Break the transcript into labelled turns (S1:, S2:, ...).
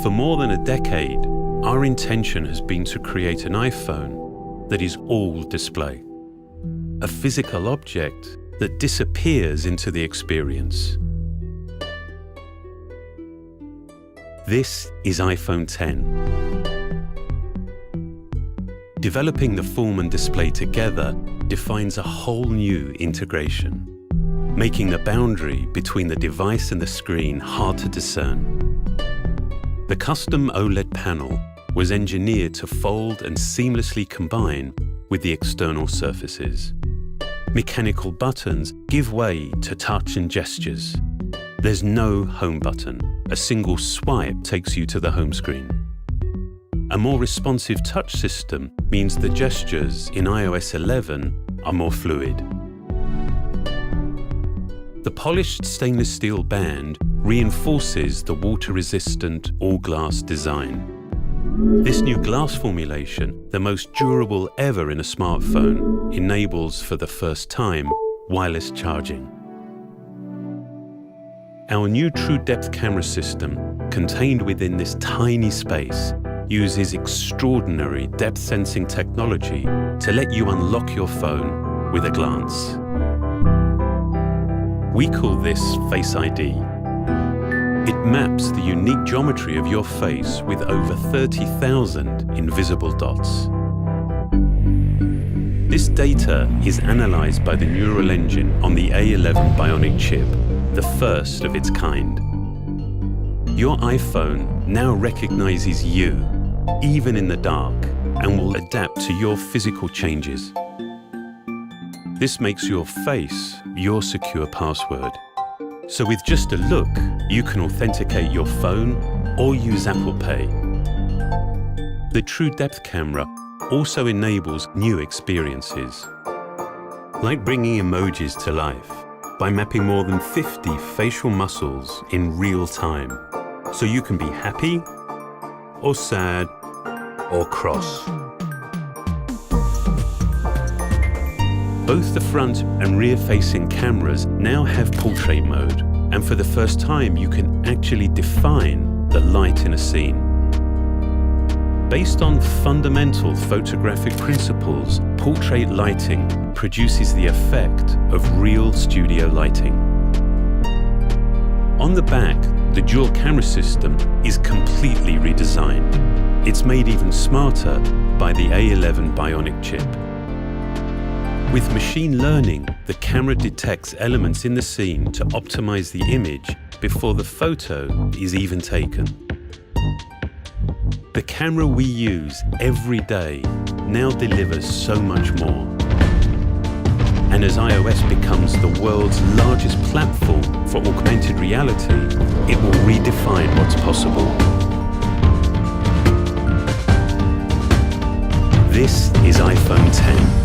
S1: For more than a decade, our intention has been to create an iPhone that is all display. A physical object that disappears into the experience. This is iPhone 10. Developing the form and display together defines a whole new integration, making the boundary between the device and the screen hard to discern. The custom OLED panel was engineered to fold and seamlessly combine with the external surfaces. Mechanical buttons give way to touch and gestures. There's no home button. A single swipe takes you to the home screen. A more responsive touch system means the gestures in iOS 11 are more fluid. The polished stainless steel band reinforces the water-resistant all-glass design. This new glass formulation, the most durable ever in a smartphone, enables for the first time wireless charging. Our new True Depth camera system, contained within this tiny space, uses extraordinary depth sensing technology to let you unlock your phone with a glance. We call this Face ID. It maps the unique geometry of your face with over 30,000 invisible dots. This data is analyzed by the neural engine on the A11 Bionic chip, the first of its kind. Your iPhone now recognizes you, even in the dark, and will adapt to your physical changes. This makes your face your secure password. So with just a look, you can authenticate your phone or use Apple Pay. The True Depth camera also enables new experiences, like bringing emojis to life by mapping more than 50 facial muscles in real time, so you can be happy or sad or cross. Both the front and rear-facing cameras now have portrait mode, and for the first time you can actually define the light in a scene. Based on fundamental photographic principles, portrait lighting produces the effect of real studio lighting. On the back, the dual camera system is completely redesigned. It's made even smarter by the A11 Bionic chip. With machine learning, the camera detects elements in the scene to optimize the image before the photo is even taken. The camera we use every day now delivers so much more. And as iOS becomes the world's largest platform for augmented reality, it will redefine what's possible. This is iPhone 10.